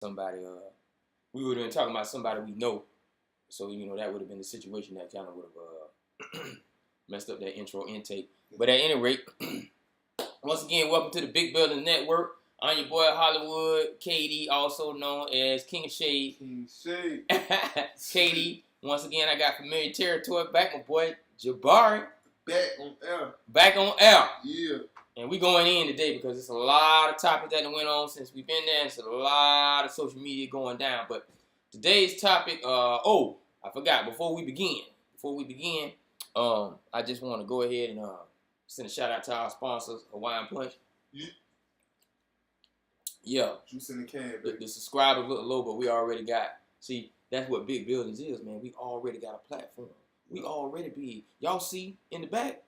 somebody. We would have been talking about somebody we know. So that would have been the situation that kind of would have messed up that intro intake. But at any rate, once again, welcome to the Big Building Network. I'm your boy Hollywood, KD, also known as King of Shade. King Shade. KD, once again, I got familiar territory back, my boy Jabari. Back on air. Back on air. Yeah. And we going in today because it's a lot of topics that went on since we've been there. It's a lot of social media going down. But today's topic, I forgot, before we begin, I just want to go ahead and send a shout out to our sponsors, Hawaiian Punch. Yeah. Juice in the can, baby. The subscribers look low, but we already got, see, that's what Big Buildings is, man. We already got a platform. We already big. Y'all see in the back?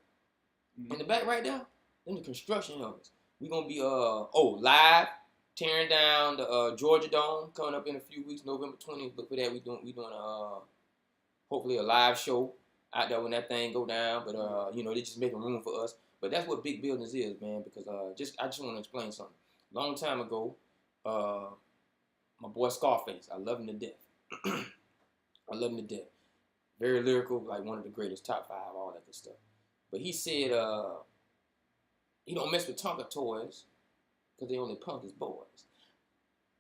In the back right now? In the construction of us. We're going to be, live, tearing down the Georgia Dome, coming up in a few weeks, November 20th. Look for that. We doing hopefully a live show out there when that thing go down. But, they're just making room for us. But that's what Big Buildings is, man, because I just want to explain something. Long time ago, my boy Scarface, I love him to death. I love him to death. Very lyrical, like one of the greatest, top 5, all that good stuff. But he said he don't mess with Tonka toys because they only punk his boys.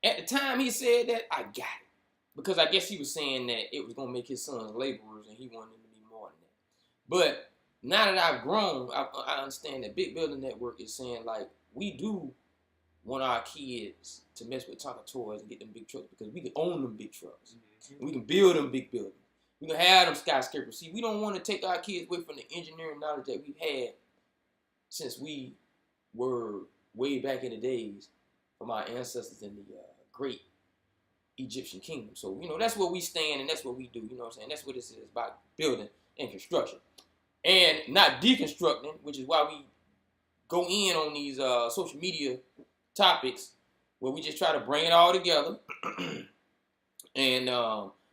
At the time he said that, I got it. Because I guess he was saying that it was going to make his sons laborers and he wanted them to be more than that. But now that I've grown, I understand that Big Building Network is saying, like, we do want our kids to mess with Tonka toys and get them big trucks because we can own them big trucks. Mm-hmm. We can build them big buildings. We can have them skyscrapers. See, we don't want to take our kids away from the engineering knowledge that we've had since we were way back in the days from our ancestors in the great Egyptian kingdom. So, that's where we stand and that's what we do. You know what I'm saying? That's what this is about, building and construction. And not deconstructing, which is why we go in on these social media topics where we just try to bring it all together and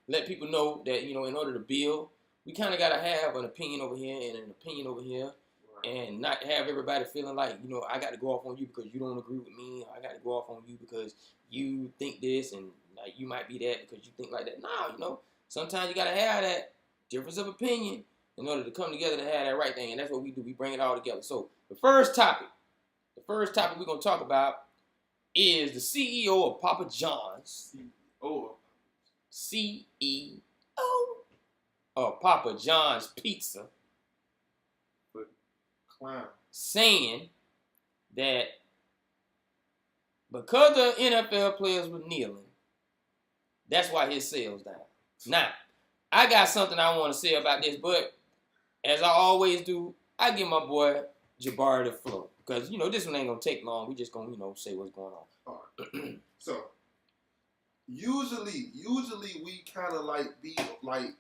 let people know that, in order to build, we kind of got to have an opinion over here and an opinion over here. Right. And not have everybody feeling like, I got to go off on you because you don't agree with me. Or I got to go off on you because you think this and like you might be that because you think like that. No, sometimes you got to have that difference of opinion in order to come together to have that right thing. And that's what we do. We bring it all together. So the first topic we're going to talk about is the CEO of Papa John's. CEO of Papa John's Pizza. Clown. Saying that because the NFL players were kneeling, that's why his sales down. Now, I got something I want to say about this, but as I always do, I give my boy Jabari the floor. Because, this one ain't going to take long. We just going to, say what's going on. All right. So, usually we kind of like be like,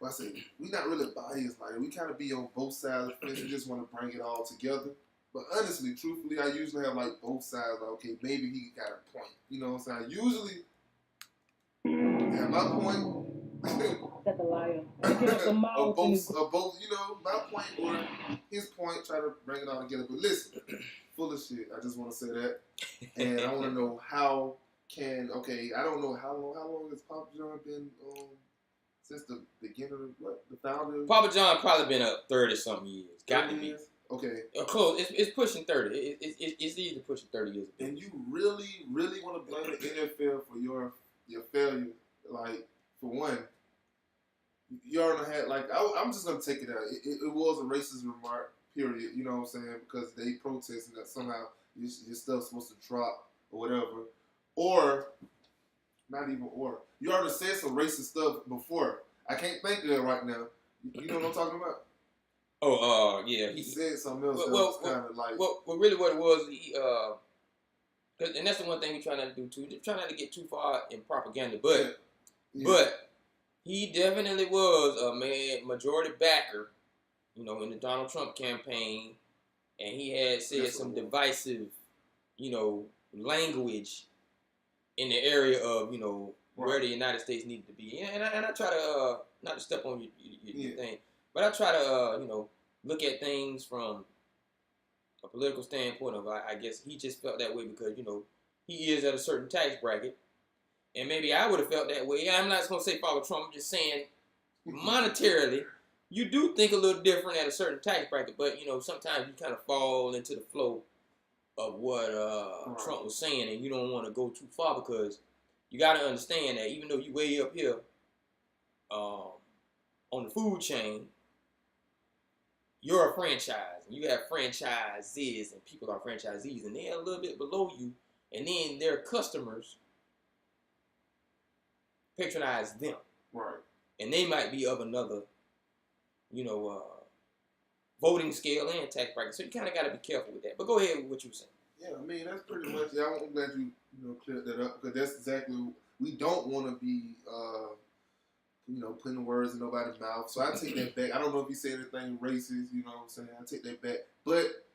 I say, we not really biased. Like, we kind of be on both sides of the fence. We just want to bring it all together. But honestly, truthfully, I usually have like both sides. Like, okay, maybe he got a point. You know what I'm saying? Usually, at my point, that's a liar. both, my point or his point, try to bring it all together. But listen, full of shit. I just want to say that. And I want to know I don't know how long has Papa John been since the beginning of the founder? Papa John probably been up 30-something years. Got to be. Okay. Close. It's pushing 30. It's easy pushing 30 years. And you really want to blame the NFL for your failure? Like, for one, you already had, like, I'm just going to take it out. It was a racist remark, period. You know what I'm saying? Because they protested that somehow your stuff's supposed to drop or whatever. Or, not even or. You already said some racist stuff before. I can't think of it right now. You know what I'm talking about? Oh, yeah. He said something else kind of like... Well, really what it was, and that's the one thing we try not to do, too. Just try not to get too far in propaganda. But he definitely was a majority backer, in the Donald Trump campaign. And he had said some divisive, language in the area of, where the United States needed to be. And I try to, not to step on your thing, but I try to, look at things from a political standpoint of, I guess he just felt that way because, he is at a certain tax bracket And maybe I would have felt that way. I'm not just going to say follow Trump. I'm just saying monetarily, you do think a little different at a certain tax bracket. But, you know, sometimes you kind of fall into the flow of what Trump was saying, and you don't want to go too far because you got to understand that even though you way up here on the food chain, you're a franchise. And you have franchises, and people are franchisees, and they're a little bit below you, and then their customers patronize them. Right. And they might be of another, you know, voting scale and tax bracket. So you kind of got to be careful with that. But go ahead with what you were saying. Yeah, I mean, that's pretty much, yeah, I'm glad you cleared that up, because that's exactly, we don't want to be, putting words in nobody's mouth. So I take that back. I don't know if you say anything racist, you know what I'm saying? I take that back. But,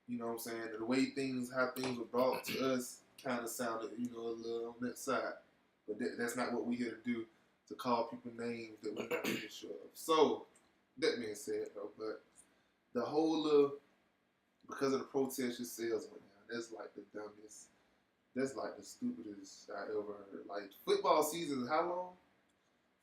you know what I'm saying, the way how things were brought to us kind of sounded, a little on that side. But that's not what we're here to do, to call people names that we're not really sure of. So, that being said, though, but the whole, because of the protest, your sales went down. That's like the dumbest, that's like the stupidest I ever heard. Like, football season is how long?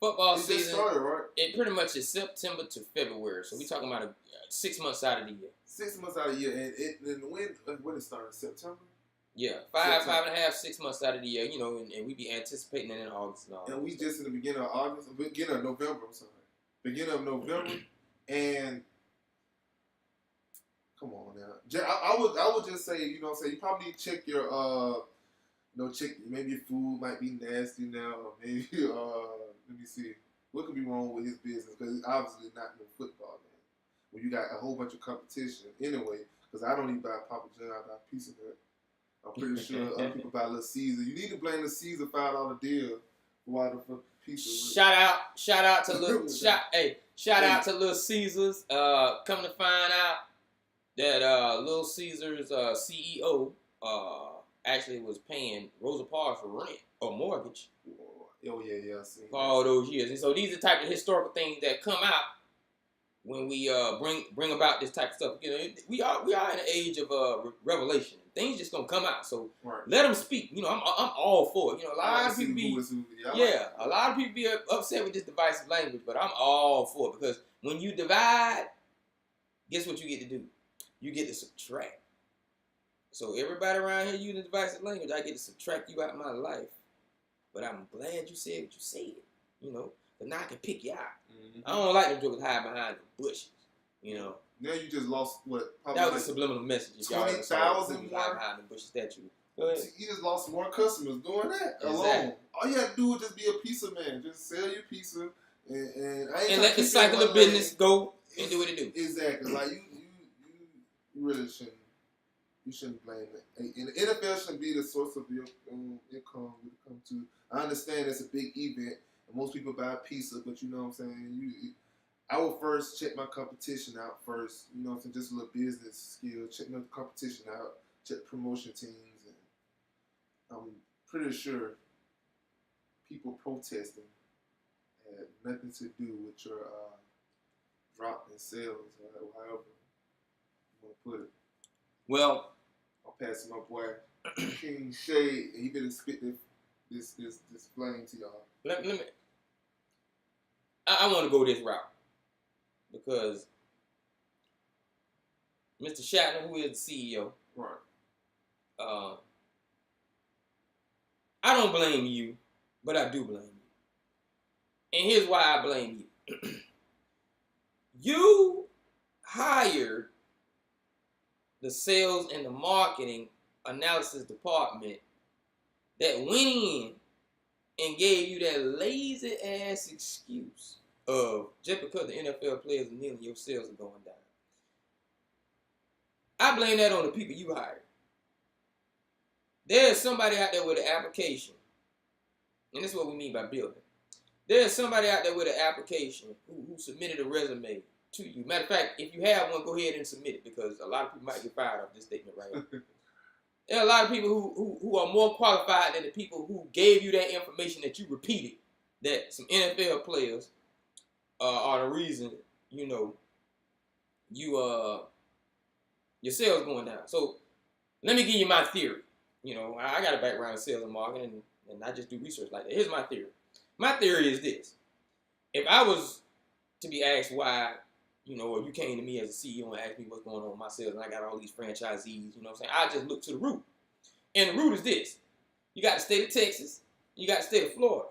Football it season, just started, right? It pretty much is September to February. So we're talking about 6 months out of the year. 6 months out of the year. And when it started? September? Yeah, five and a half, 6 months out of the year, and we be anticipating it in August and all. And we just in the beginning of August, beginning of November, I'm sorry. Beginning of November, and come on now. I would just say, you probably need to check your, check, maybe your food might be nasty now, or maybe, let me see, what could be wrong with his business, because it's obviously not no football, man. When you got a whole bunch of competition, anyway, because I don't even buy Papa John, I buy Pizza Hut. I'm pretty sure other people buy Little Caesar. You need to blame the Caesar $5 deal for why the fuck pizza. Shout out to Little out to Little Caesars. Come to find out that Little Caesars CEO actually was paying Rosa Parks for rent or mortgage. Oh yeah, I see. For all those years, and so these are the type of historical things that come out when we bring about this type of stuff. We are in an age of revelation. Things just gonna come out. So let them speak. I'm all for it. A lot of people a lot of people be upset with this divisive language, but I'm all for it, because when you divide, guess what you get to do? You get to subtract. So everybody around here using divisive language, I get to subtract you out of my life. But I'm glad you said what you said. But now I can pick you out. Mm-hmm. I don't like them jokers hide behind the bushes. Now you just lost what? That was a subliminal message. 20,000 more behind the bushes statue. You just lost more customers doing that alone. All you have to do is just be a pizza man. Just sell your pizza and let the cycle of business go and do what it do. Exactly. Like you really shouldn't. You shouldn't blame it. And the NFL shouldn't be the source of your income when it comes to. I understand it's a big event and most people buy pizza, but you know what I'm saying. I will first check my competition out first. Just a little business skill. Check my competition out. Check promotion teams, and I'm pretty sure people protesting had nothing to do with your drop in sales, or however you want to put it. Well, I'll pass my boy King Shade, and he better spit this flame to y'all. Let me. I want to go this route because Mr. Shatner, who is the CEO, right? I don't blame you, but I do blame you, and here's why I blame you. You hired the sales and the marketing analysis department that went in and gave you that lazy ass excuse of just because the NFL players are kneeling, your sales are going down. I blame that on the people you hired. There's somebody out there with an application, and this is what we mean by building. There's somebody out there with an application who submitted a resume to you. Matter of fact, if you have one, go ahead and submit it, because a lot of people might get fired off this statement right here. There are a lot of people who are more qualified than the people who gave you that information that you repeated, that some NFL players are the reason, your sales going down. So let me give you my theory. you know, I got a background in sales and marketing, and I just do research like that. Here's my theory. My theory is this. If I was to be asked why, you know, or you came to me as a CEO and asked me what's going on with my sales, and I got all these franchisees, you know what I'm saying? I just look to the root. And the root is this. You got the state of Texas. You got the state of Florida.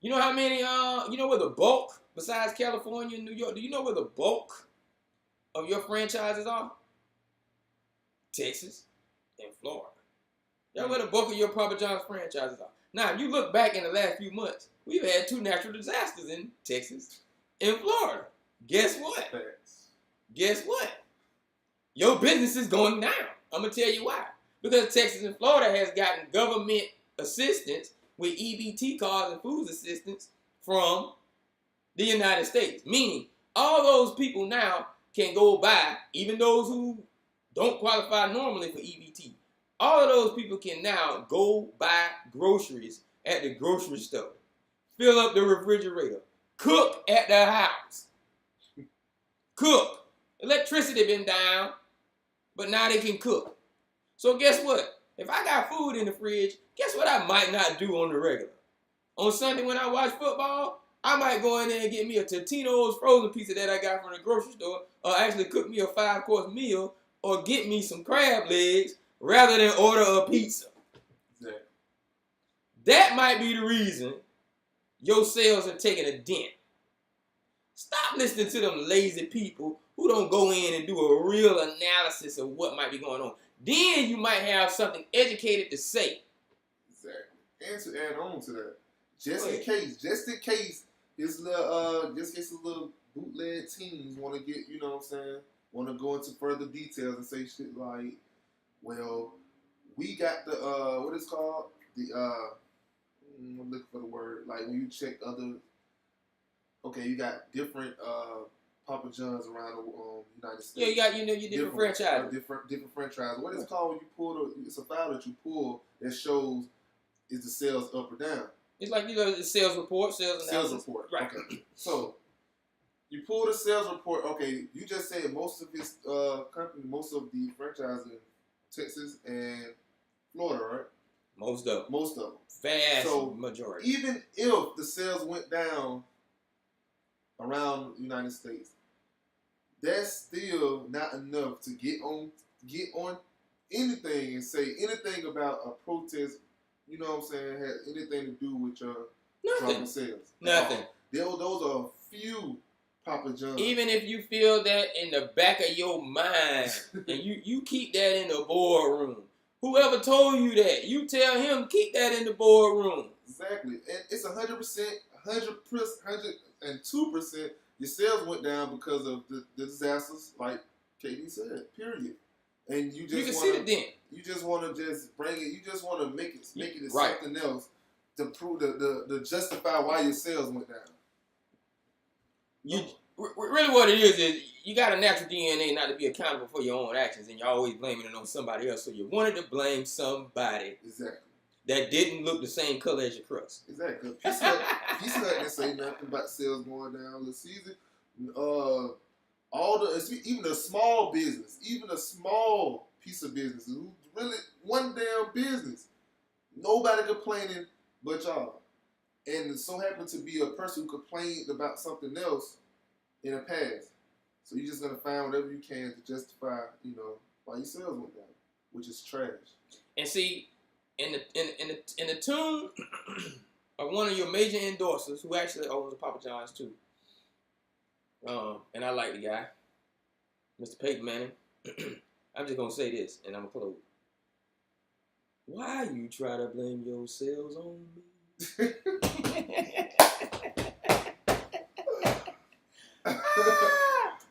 You know how many, you know where the bulk, besides California and New York, do you know where the bulk of your franchises are? Texas and Florida. Y'all where the bulk of your Papa John's franchises are. Now, if you look back in the last few months, we've had 2 natural disasters in Texas and Florida. Guess what? Facts. Guess what? Your business is going down. I'm going to tell you why. Because Texas and Florida has gotten government assistance with EBT cards and food assistance from the United States. Meaning, all those people now can go buy, even those who don't qualify normally for EBT, all of those people can now go buy groceries at the grocery store, fill up the refrigerator, cook at their house. Cook. Electricity been down, but now they can cook. So guess what? If I got food in the fridge, guess what I might not do on the regular? On Sunday when I watch football, I might go in there and get me a Totino's frozen pizza that I got from the grocery store, or actually cook me a 5-course meal, or get me some crab legs rather than order a pizza. Yeah. That might be the reason your sales are taking a dent. Stop listening to them lazy people who don't go in and do a real analysis of what might be going on. Then you might have something educated to say. Exactly. And to add on to that, just in case, his little bootleg teams want to get, you know what I'm saying, want to go into further details and say shit like, well, we got the, what is it called? I'm looking for the word. Like when you check other, okay, you got different Papa John's around the United States. Yeah, you got your different franchises. Different franchises. What is it called when you pull it's a file that you pull that shows is the sales up or down. It's like, the sales report, sales analysis. Sales report. Right. Okay. So you pull the sales report. Okay, you just said most of his company, most of the franchises in Texas and Florida, right? Most of them. Vast majority. Even if the sales went down around the United States, that's still not enough to get on anything and say anything about a protest. You know what I'm saying? Had anything to do with your dropping sales? Nothing. Those are a few Papa John's. Even if you feel that in the back of your mind, and you keep that in the boardroom. Whoever told you that, you tell him keep that in the boardroom. Exactly, and it's 100%, 102%. Your sales went down because of the disasters, like Katie said. Period. And you can see the dent. You just want to just bring it. You just want to make it right. something else to prove to justify why your sales went down. Really what it is you got a natural DNA not to be accountable for your own actions, and you're always blaming it on somebody else. So you wanted to blame somebody that didn't look the same color as your crust. Exactly. Pizza Hut didn't say nothing about sales going down this season. Even a small business, even a small piece of business, really one damn business, nobody complaining but y'all. And it so happened to be a person who complained about something else in the past. So you're just gonna find whatever you can to justify, why your sales went down, which is trash. And see, in the tune of one of your major endorsers, who actually owns a Papa John's too, and I like the guy, Mr. Peyton Manning. I'm just gonna say this, and I'm gonna close. Why you try to blame your sales on me?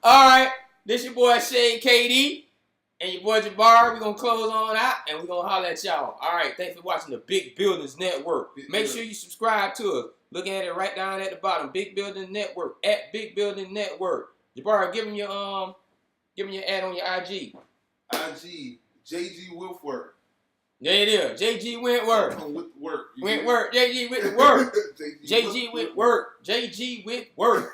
All right, this your boy Shade KD and your boy Jabbar. We're going to close on out and we're going to holler at y'all. All right, thanks for watching the Big Buildings Network. Make sure you subscribe to us. Look at it right down at the bottom. Big Building Network, at Big Building Network. Jabbar, give them your ad on your IG. IG, JG Wilfworth. There it is. JG Wentworth. With work. Wentworth. JG with the work. JG with work. JG with work.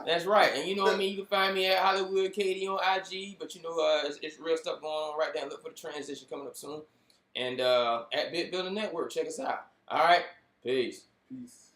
That's right. And you know what I mean? You can find me at Hollywood Katie on IG. But it's real stuff going on right there. Look for the transition coming up soon. And at Big Building Network, check us out. All right, peace. Peace.